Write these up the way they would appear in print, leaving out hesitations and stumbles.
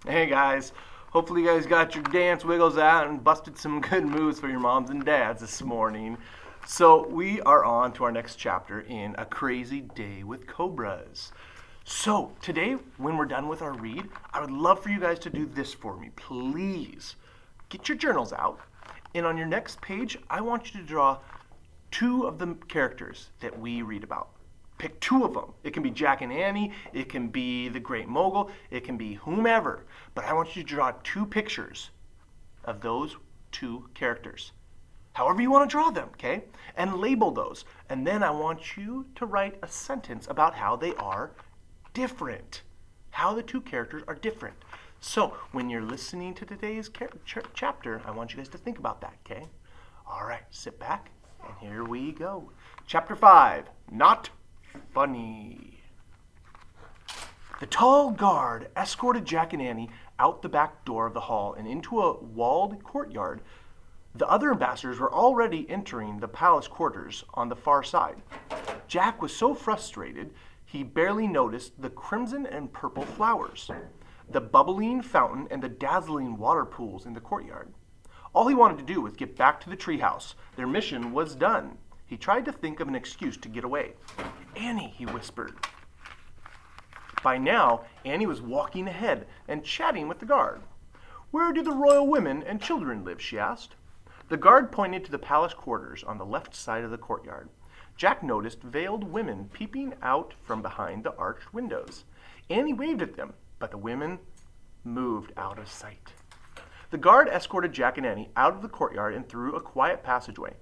Hey guys, hopefully you guys got your dance wiggles out and busted some good moves for your moms and dads this morning. So, we are on to our next chapter in A Crazy Day with Cobras. So, today, when we're done with our read, I would love for you guys to do this for me. Please get your journals out, and on your next page, I want you to draw two of the characters that we read about. Pick two of them. It can be Jack and Annie, it can be the Great Mogul, it can be whomever. But I want you to draw two pictures of those two characters. However you want to draw them, okay? And label those. And then I want you to write a sentence about how they are different. How the two characters are different. So, when you're listening to today's chapter, I want you guys to think about that, okay? All right, sit back, and here we go. Chapter 5, Not Funny. The tall guard escorted Jack and Annie out the back door of the hall and into a walled courtyard. The other ambassadors were already entering the palace quarters on the far side. Jack was so frustrated he barely noticed the crimson and purple flowers, the bubbling fountain, and the dazzling water pools in the courtyard. All he wanted to do was get back to the treehouse. Their mission was done. He tried to think of an excuse to get away. Annie, he whispered. By now, Annie was walking ahead and chatting with the guard. Where do the royal women and children live? She asked. The guard pointed to the palace quarters on the left side of the courtyard. Jack noticed veiled women peeping out from behind the arched windows. Annie waved at them, but the women moved out of sight. The guard escorted Jack and Annie out of the courtyard and through a quiet passageway.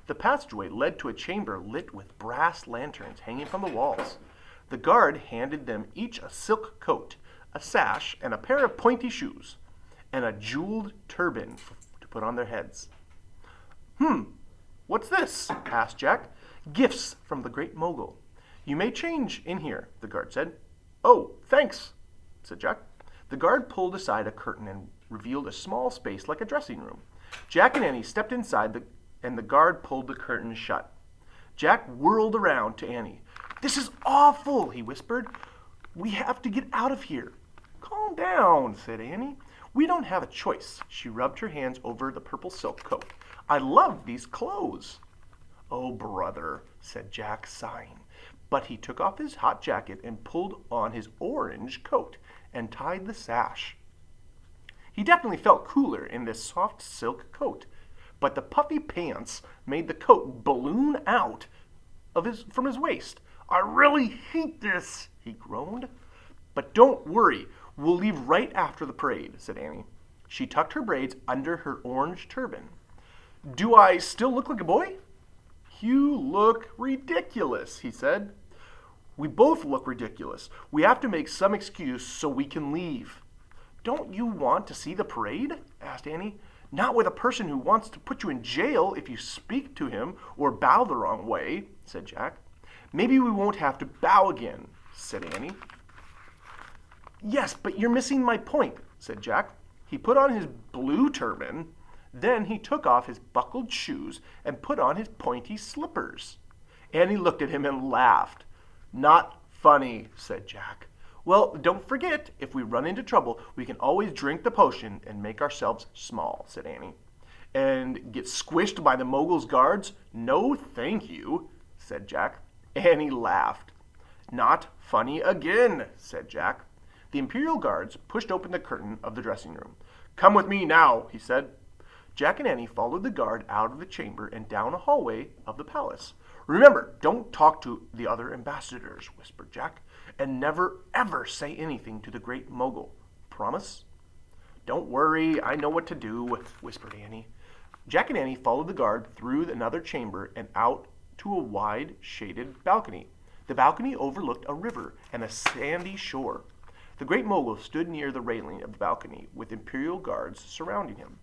The passageway led to a chamber lit with brass lanterns hanging from the walls. The guard handed them each a silk coat, a sash, and a pair of pointy shoes, and a jeweled turban to put on their heads. What's this? Asked Jack. Gifts from the Great Mogul. You may change in here, the guard said. Oh, thanks, said Jack. The guard pulled aside a curtain and revealed a small space like a dressing room. Jack and Annie stepped inside and the guard pulled the curtain shut. Jack whirled around to Annie. This is awful, he whispered. We have to get out of here. Calm down, said Annie. We don't have a choice. She rubbed her hands over the purple silk coat. I love these clothes. Oh, brother, said Jack, sighing. But he took off his hot jacket and pulled on his orange coat and tied the sash. He definitely felt cooler in this soft silk coat, but the puffy pants made the coat balloon out from his waist. I really hate this, he groaned. But don't worry, we'll leave right after the parade, said Annie. She tucked her braids under her orange turban. Do I still look like a boy? You look ridiculous, he said. We both look ridiculous. We have to make some excuse so we can leave. Don't you want to see the parade? Asked Annie. Not with a person who wants to put you in jail if you speak to him or bow the wrong way, said Jack. Maybe we won't have to bow again, said Annie. Yes, but you're missing my point, said Jack. He put on his blue turban. Then he took off his buckled shoes and put on his pointy slippers. Annie looked at him and laughed. Not funny, said Jack. Well, don't forget, if we run into trouble, we can always drink the potion and make ourselves small, said Annie. And get squished by the Mogul's guards? No, thank you, said Jack. Annie laughed. Not funny again, said Jack. The Imperial guards pushed open the curtain of the dressing room. Come with me now, he said. Jack and Annie followed the guard out of the chamber and down a hallway of the palace. Remember, don't talk to the other ambassadors, whispered Jack, and never, ever say anything to the Great Mogul. Promise? Don't worry, I know what to do, whispered Annie. Jack and Annie followed the guard through another chamber and out to a wide, shaded balcony. The balcony overlooked a river and a sandy shore. The Great Mogul stood near the railing of the balcony with Imperial guards surrounding him.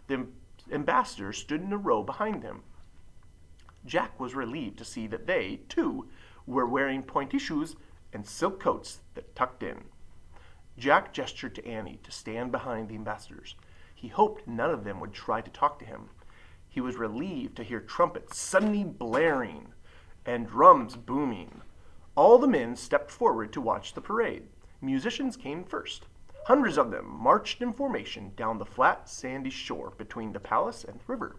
The ambassadors stood in a row behind him. Jack was relieved to see that they, too, were wearing pointy shoes and silk coats that tucked in. Jack gestured to Annie to stand behind the ambassadors. He hoped none of them would try to talk to him. He was relieved to hear trumpets suddenly blaring and drums booming. All the men stepped forward to watch the parade. Musicians came first. Hundreds of them marched in formation down the flat, sandy shore between the palace and the river.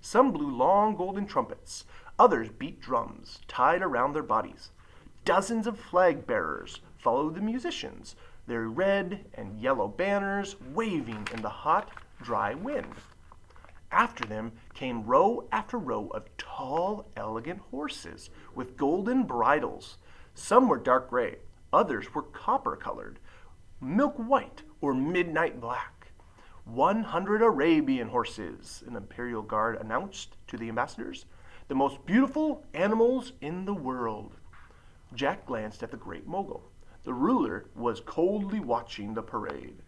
Some blew long golden trumpets. Others beat drums tied around their bodies. Dozens of flag bearers followed the musicians, their red and yellow banners waving in the hot, dry wind. After them came row after row of tall, elegant horses with golden bridles. Some were dark gray, others were copper-colored, milk white, or midnight black. 100 Arabian horses, an imperial guard announced to the ambassadors, the most beautiful animals in the world. Jack glanced at the Great Mogul. The ruler was coldly watching the parade.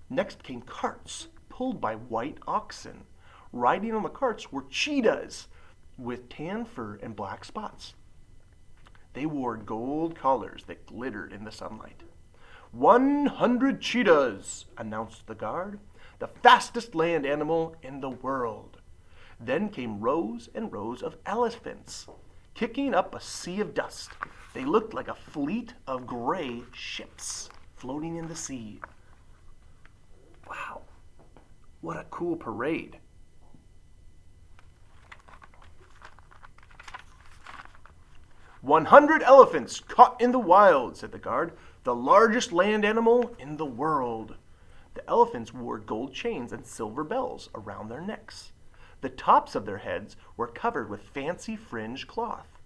Next came carts pulled by white oxen. Riding on the carts were cheetahs with tan fur and black spots. They wore gold collars that glittered in the sunlight. 100 cheetahs, announced the guard, the fastest land animal in the world. Then came rows and rows of elephants, kicking up a sea of dust. They looked like a fleet of gray ships floating in the sea. Wow, what a cool parade. "100 elephants caught in the wild," said the guard, "the largest land animal in the world." The elephants wore gold chains and silver bells around their necks. The tops of their heads were covered with fancy fringed cloth.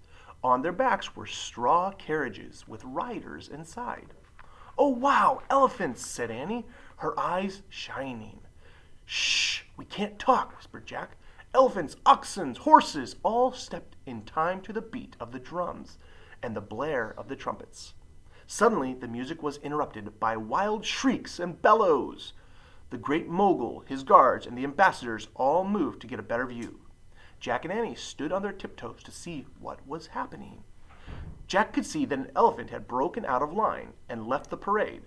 On their backs were straw carriages with riders inside. "Oh, wow, elephants," said Annie, her eyes shining. "Shh, we can't talk," whispered Jack. Elephants, oxen, horses all stepped in time to the beat of the drums and the blare of the trumpets. Suddenly, the music was interrupted by wild shrieks and bellows. The Great Mogul, his guards, and the ambassadors all moved to get a better view. Jack and Annie stood on their tiptoes to see what was happening. Jack could see that an elephant had broken out of line and left the parade.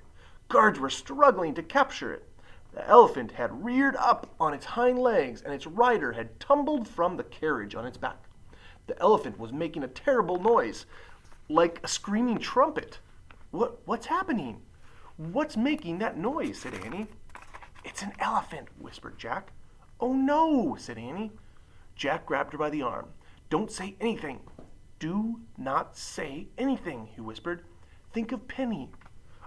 Guards were struggling to capture it. The elephant had reared up on its hind legs, and its rider had tumbled from the carriage on its back. The elephant was making a terrible noise, like a screaming trumpet. What's happening? What's making that noise?" said Annie. "It's an elephant," whispered Jack. "Oh no," said Annie. Jack grabbed her by the arm. "Don't say anything. Do not say anything," he whispered. "Think of Penny."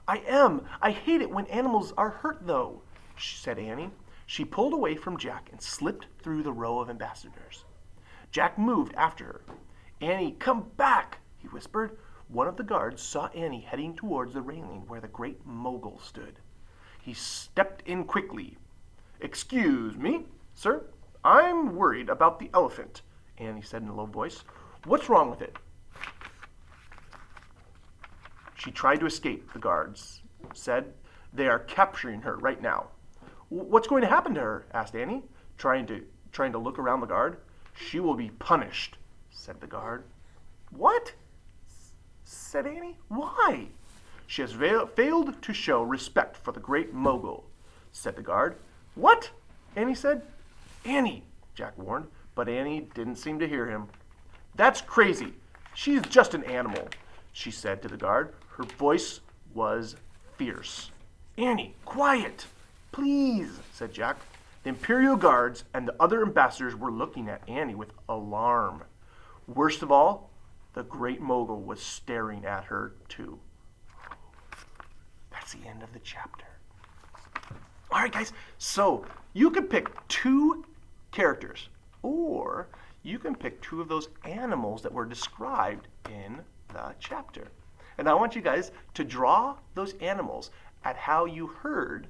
"I am. I hate it when animals are hurt, though," said Annie. She pulled away from Jack and slipped through the row of ambassadors. Jack moved after her. "Annie, come back," he whispered. One of the guards saw Annie heading towards the railing where the Great Mogul stood. He stepped in quickly. "Excuse me, sir. I'm worried about the elephant," Annie said in a low voice. "What's wrong with it?" "She tried to escape," the guards said. "They are capturing her right now." "What's going to happen to her?" asked Annie, trying to look around the guard. "She will be punished," said the guard. "What?" said Annie. "Why?" "She has failed to show respect for the Great Mogul," said the guard. "What?" Annie said. "Annie," Jack warned, but Annie didn't seem to hear him. "That's crazy. She's just an animal," she said to the guard. Her voice was fierce. "Annie, quiet, please," said Jack. The Imperial Guards and the other ambassadors were looking at Annie with alarm. Worst of all, the Great Mogul was staring at her too. That's the end of the chapter. All right, guys, so you can pick two characters, or you can pick two of those animals that were described in the chapter. And I want you guys to draw those animals at how you heard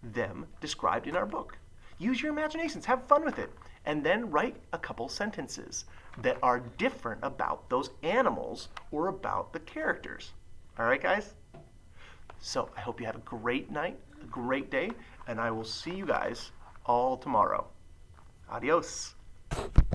them described in our book. Use your imaginations, have fun with it, and then write a couple sentences that are different about those animals or about the characters. All right, guys? So I hope you have a great night, a great day, and I will see you guys all tomorrow. Adios.